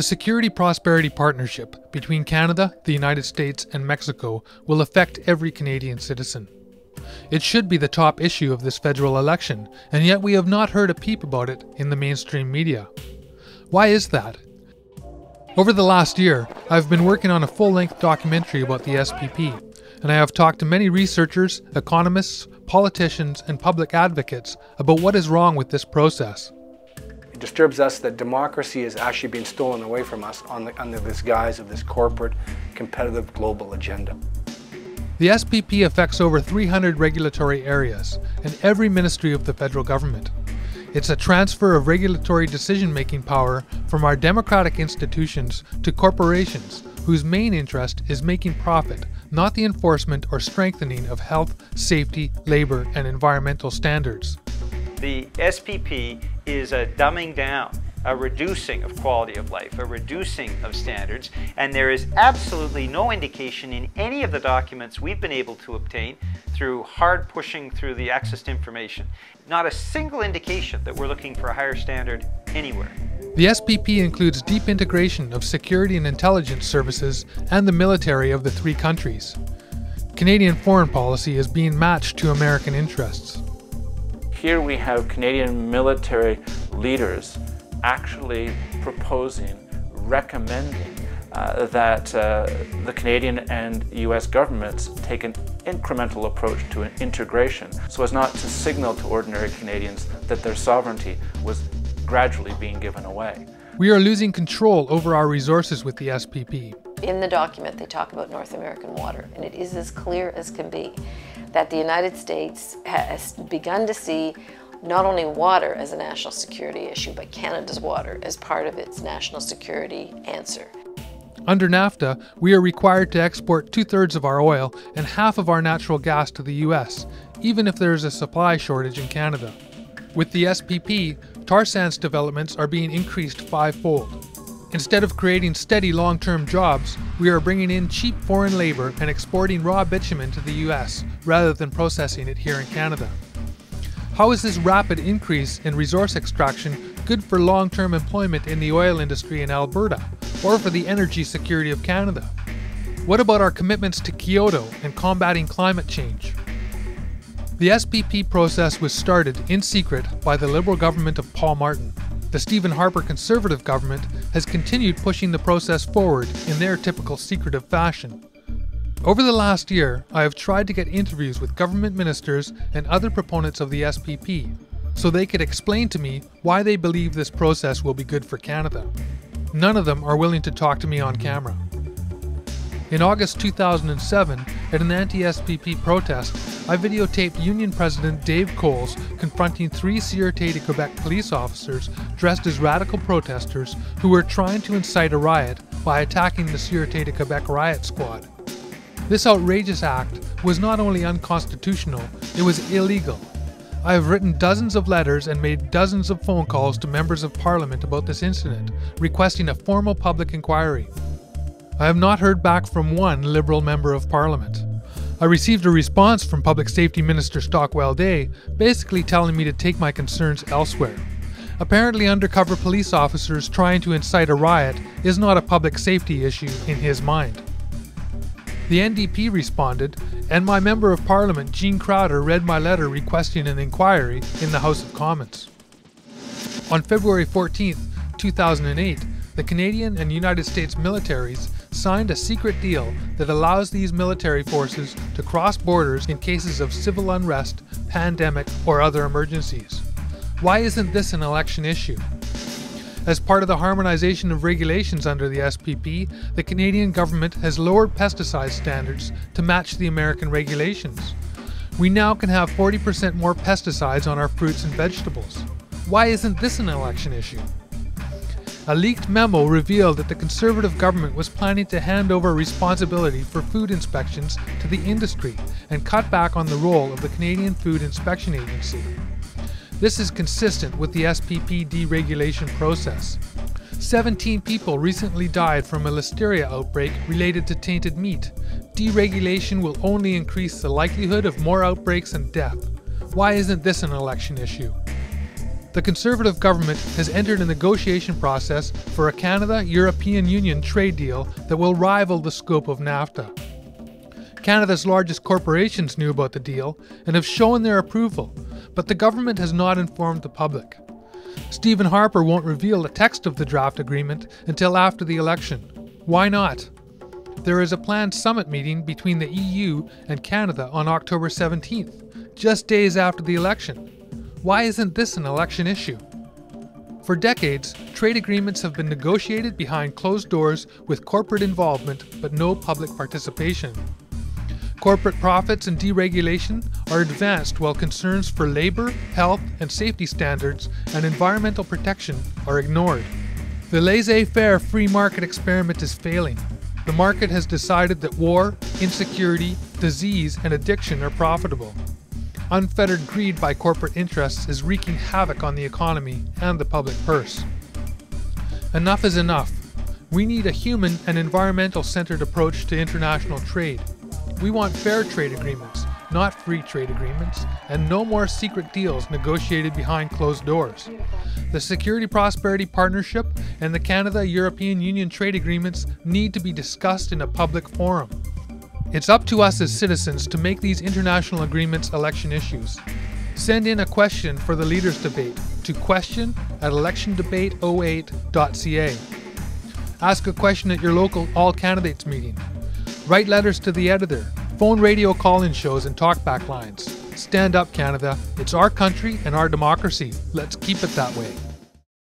The Security-Prosperity Partnership between Canada, the United States, and Mexico will affect every Canadian citizen. It should be the top issue of this federal election, and yet we have not heard a peep about it in the mainstream media. Why is that? Over the last year, I've been working on a full-length documentary about the SPP, and I have talked to many researchers, economists, politicians, and public advocates about what is wrong with this process. It disturbs us that democracy is actually being stolen away from us under this guise of this corporate, competitive global agenda. The SPP affects over 300 regulatory areas and every ministry of the federal government. It's a transfer of regulatory decision-making power from our democratic institutions to corporations whose main interest is making profit, not the enforcement or strengthening of health, safety, labor, and environmental standards. The SPP is a dumbing down, a reducing of quality of life, a reducing of standards, and there is absolutely no indication in any of the documents we've been able to obtain through hard pushing through the access to information. Not a single indication that we're looking for a higher standard anywhere. The SPP includes deep integration of security and intelligence services and the military of the three countries. Canadian foreign policy is being matched to American interests. Here we have Canadian military leaders actually proposing, recommending that the Canadian and US governments take an incremental approach to an integration so as not to signal to ordinary Canadians that their sovereignty was gradually being given away. We are losing control over our resources with the SPP. In the document they talk about North American water, and it is as clear as can be that the United States has begun to see not only water as a national security issue, but Canada's water as part of its national security answer. Under NAFTA, we are required to export 2/3 of our oil and half of our natural gas to the US, even if there is a supply shortage in Canada. With the SPP, tar sands developments are being increased fivefold. Instead of creating steady long-term jobs, we are bringing in cheap foreign labor and exporting raw bitumen to the US rather than processing it here in Canada. How is this rapid increase in resource extraction good for long-term employment in the oil industry in Alberta, or for the energy security of Canada? What about our commitments to Kyoto and combating climate change? The SPP process was started in secret by the Liberal government of Paul Martin. The Stephen Harper Conservative government has continued pushing the process forward in their typical secretive fashion. Over the last year, I have tried to get interviews with government ministers and other proponents of the SPP, so they could explain to me why they believe this process will be good for Canada. None of them are willing to talk to me on camera. In August 2007, at an anti-SPP protest, I videotaped Union President Dave Coles confronting 3 Sûreté de Quebec police officers dressed as radical protesters who were trying to incite a riot by attacking the Sûreté de Quebec riot squad. This outrageous act was not only unconstitutional, it was illegal. I have written dozens of letters and made dozens of phone calls to members of Parliament about this incident, requesting a formal public inquiry. I have not heard back from one Liberal member of Parliament. I received a response from Public Safety Minister Stockwell Day, basically telling me to take my concerns elsewhere. Apparently undercover police officers trying to incite a riot is not a public safety issue in his mind. The NDP responded, and my Member of Parliament Jean Crowder read my letter requesting an inquiry in the House of Commons. On February 14, 2008, the Canadian and United States militaries signed a secret deal that allows these military forces to cross borders in cases of civil unrest, pandemic, or other emergencies. Why isn't this an election issue? As part of the harmonization of regulations under the SPP, the Canadian government has lowered pesticide standards to match the American regulations. We now can have 40% more pesticides on our fruits and vegetables. Why isn't this an election issue? A leaked memo revealed that the Conservative government was planning to hand over responsibility for food inspections to the industry and cut back on the role of the Canadian Food Inspection Agency. This is consistent with the SPP deregulation process. 17 people recently died from a listeria outbreak related to tainted meat. Deregulation will only increase the likelihood of more outbreaks and death. Why isn't this an election issue? The Conservative government has entered a negotiation process for a Canada-European Union trade deal that will rival the scope of NAFTA. Canada's largest corporations knew about the deal and have shown their approval, but the government has not informed the public. Stephen Harper won't reveal the text of the draft agreement until after the election. Why not? There is a planned summit meeting between the EU and Canada on October 17th, just days after the election. Why isn't this an election issue? For decades, trade agreements have been negotiated behind closed doors with corporate involvement but no public participation. Corporate profits and deregulation are advanced while concerns for labor, health, and safety standards and environmental protection are ignored. The laissez-faire free market experiment is failing. The market has decided that war, insecurity, disease, and addiction are profitable. Unfettered greed by corporate interests is wreaking havoc on the economy and the public purse. Enough is enough. We need a human and environmental-centered approach to international trade. We want fair trade agreements, not free trade agreements, and no more secret deals negotiated behind closed doors. The Security Prosperity Partnership and the Canada-European Union trade agreements need to be discussed in a public forum. It's up to us as citizens to make these international agreements election issues. Send in a question for the Leaders Debate to question@electiondebate08.ca. Ask a question at your local all-candidates meeting. Write letters to the editor. Phone radio call-in shows and talkback lines. Stand up, Canada. It's our country and our democracy. Let's keep it that way.